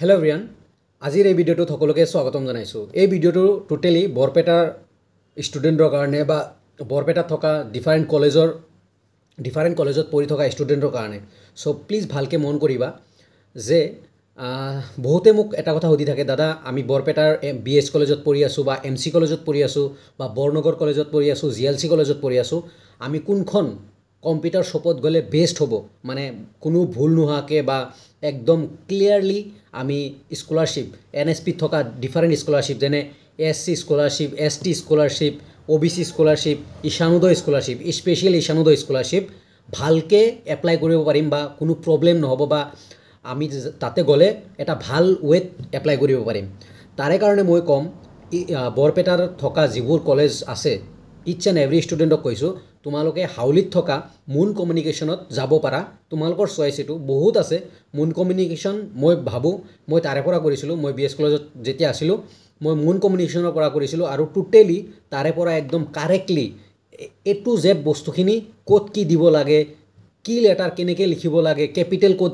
Hello' everyone, আজিৰ এই ভিডিঅ'টোত সকলোকে স্বাগতম জনাইছোঁ। এই ভিডিঅ'টো টোটেলি বৰপেটাৰ ষ্টুডেণ্টৰ কাৰণে বা বৰপেটাত থকা ডিফাৰেণ্ট কলেজত পঢ়ি থকা ষ্টুডেণ্টৰ কাৰণে। চ' প্লিজ ভালকৈ মন কৰিবা যে বহুতে মোক এটা কথা সুধি থাকে, দাদা আমি বৰপেটাৰ BS কলেজত পঢ়ি আছোঁ বা MC কলেজত পঢ়ি আছোঁ বা বৰনগৰ কলেজত পঢ়ি আছোঁ, GLC কলেজত পঢ়ি আছোঁ, আমি কোনখন কম্পিউটাৰ শ্বপত গ'লে বেষ্ট হ'ব, মানে কোনো ভুল নোহোৱাকৈ বা একদম ক্লিয়াৰলি আমি স্কলাৰশ্বিপ NSPত থকা ডিফাৰেণ্ট স্কলাৰশ্বিপ যেনে SC scholarship, ST scholarship, OBC scholarship, Ishanodaya scholarship, special Ishanodaya scholarship ভালকৈ এপ্লাই কৰিব পাৰিম বা কোনো প্ৰব্লেম নহ'ব বা আমি তাতে গ'লে এটা ভাল ৱেত এপ্লাই কৰিব পাৰিম। তাৰে কাৰণে মই ক'ম বৰপেটাৰ থকা যিবোৰ কলেজ আছে ইচ এণ্ড এভৰি ষ্টুডেণ্টক কৈছোঁ, তোমালোকে হাউলিত থকা মুন কমিউনিকেশ্যনত যাব পাৰা। তোমালোকৰ চইচ এইটো বহুত আছে। মুন কমিউনিকেশ্যন মই ভাবোঁ মই তাৰে পৰা কৰিছিলোঁ। মই BS কলেজত যেতিয়া আছিলোঁ মই মুন কমিউনিকেশ্যনৰ পৰা কৰিছিলোঁ আৰু টোটেলি তাৰে পৰা একদম কাৰেক্টলি A to Z বস্তুখিনি ক'ত কি দিব লাগে, কি লেটাৰ কেনেকৈ লিখিব লাগে, কেপিটেল ক'ত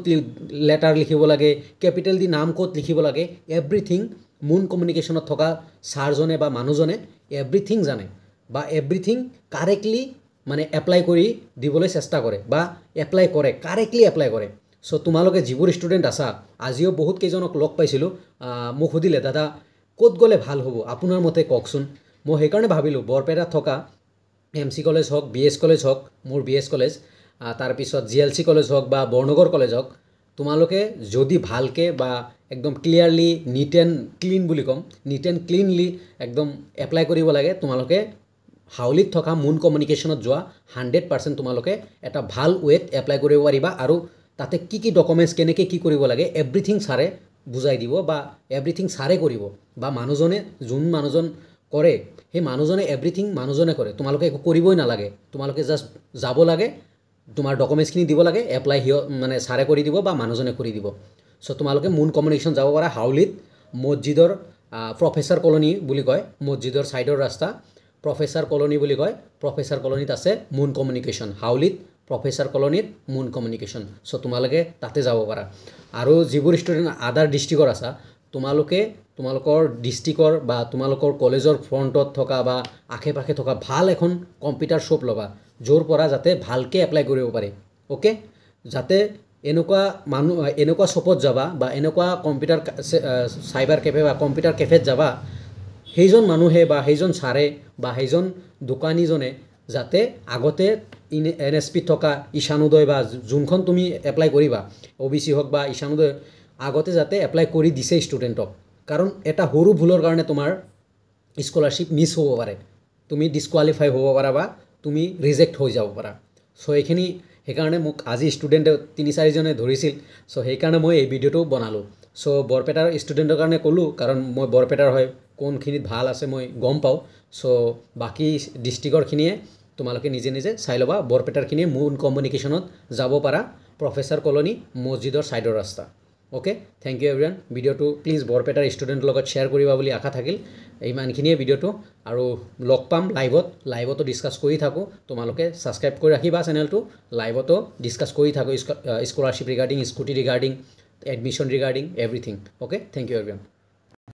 লেটাৰ লিখিব লাগে, কেপিটেল দি নাম ক'ত লিখিব লাগে, এভৰিথিং মুন কমিউনিকেশ্যনত থকা ছাৰজনে বা মানুহজনে এভৰিথিং জানে বা এভৰিথিং কাৰেক্টলি মানে এপ্লাই কৰি দিবলৈ চেষ্টা কৰে বা এপ্লাই কৰে, কাৰেক্টলি এপ্লাই কৰে। চ' তোমালোকে যিবোৰ ষ্টুডেণ্ট আছা, আজিও বহুত কেইজনক লগ পাইছিলোঁ, মোক সুধিলে দাদা ক'ত গ'লে ভাল হ'ব আপোনাৰ মতে কওকচোন। মই সেইকাৰণে ভাবিলোঁ বৰপেটাত থকা MC কলেজ হওক, BS কলেজ হওক, মোৰ BS কলেজ, তাৰপিছত GLC কলেজ হওক বা বৰনগৰ কলেজ হওক, তোমালোকে যদি ভালকৈ বা একদম ক্লিয়াৰলি নিট এণ্ড ক্লিন বুলি ক'ম, নিট এণ্ড ক্লিনলি একদম এপ্লাই কৰিব লাগে, তোমালোকে হাউলিত থকা মুন কমিউনিকেশ্যনত যোৱা 100% তোমালোকে এটা ভাল ৱেত এপ্লাই কৰিব পাৰিবা আৰু তাতে কি কি ডকুমেণ্টছ কেনেকৈ কি কৰিব লাগে এভৰিথিং ছাৰে বুজাই দিব বা এভৰিথিং ছাৰে কৰিব বা মানুহজনে যোন মানুহজন কৰে সেই মানুহজনে এভৰিথিং মানুহজনে কৰে। তোমালোকে একো কৰিবই নালাগে, তোমালোকে জাষ্ট যাব লাগে, তোমাৰ ডকুমেণ্টছখিনি দিব লাগে, এপ্লাই মানে ছাৰে কৰি দিব বা মানুহজনে কৰি দিব। চ' তোমালোকে মুন কমিউনিকেশ্যন যাব পাৰা হাউলিত মছজিদৰ প্ৰফেচাৰ কলনী বুলি কয়, মছজিদৰ ছাইডৰ ৰাস্তা প্ৰফেচাৰ কলনী বুলি কয়, প্ৰফেচাৰ কলনীত আছে মুন কমিউনিকেশ্যন, হাউলিত প্ৰফেচাৰ কলনীত মুন কমিউনিকেশ্যন। চ' তোমালোকে তাতে যাব পাৰা। আৰু যিবোৰ ষ্টুডেণ্ট আদাৰ ডিষ্ট্ৰিক্টৰ আছা, তোমালোকৰ ডিষ্ট্ৰিক্টৰ বা তোমালোকৰ কলেজৰ ফ্ৰণ্টত থকা বা আশে পাশে থকা ভাল এখন কম্পিউটাৰ শ্বপ ল'বা, য'ৰ পৰা যাতে ভালকৈ এপ্লাই কৰিব পাৰে। অ'কে, যাতে এনেকুৱা শ্বপত যাবা বা এনেকুৱা কম্পিউটাৰ চাইবাৰ কেফে বা কম্পিউটাৰ কেফেত যাবা, সেইজন মানুহে বা সেইজন ছাৰে বা সেইজন দোকানীজনে যাতে আগতে NSPত থকা ঈশানোদয় বা যোনখন তুমি এপ্লাই কৰিবা OBC হওক বা ঈশানোদয়, আগতে যাতে এপ্লাই কৰি দিছে ষ্টুডেণ্টক। কাৰণ এটা সৰু ভুলৰ কাৰণে তোমাৰ স্কলাৰশ্বিপ মিছ হ'ব পাৰে, তুমি ডিছকুৱালিফাই হ'ব পাৰা বা তুমি ৰিজেক্ট হৈ যাব পাৰা। চ' সেইকাৰণে মোক আজি ষ্টুডেণ্টে 3-4জনে ধৰিছিল। চ' সেইকাৰণে মই এই ভিডিঅ'টো বনালোঁ। চ' বৰপেটাৰ ষ্টুডেণ্টৰ কাৰণে ক'লোঁ, কাৰণ মই বৰপেটাৰ হয়, কোনখিনিত ভাল আছে মই গম পাওঁ। চ' বাকী ডিষ্ট্ৰিক্টৰখিনিয়ে তোমালোকে নিজে নিজে চাই ল'বা, বৰপেটাৰখিনিয়ে মুন কমিউনিকেশ্যনত যাব পাৰা, প্ৰফেচাৰ কলনী মছজিদৰ ছাইডৰ ৰাস্তা। Okay, thank you everyone. ভিডিঅ'টো প্লিজ বৰপেটাৰ ষ্টুডেণ্টৰ লগত শ্বেয়াৰ কৰিবা বুলি আশা থাকিল। ইমানখিনিয়ে ভিডিঅ'টো, আৰু লগ পাম লাইভতো ডিছকাছ কৰি থাকোঁ। তোমালোকে ছাবস্ক্ৰাইব কৰি ৰাখিবা চেনেলটো, লাইভতো ডিছকাছ কৰি থাকোঁ scholarship regarding, scooty regarding, admission regarding, everything. Okay, thank you everyone.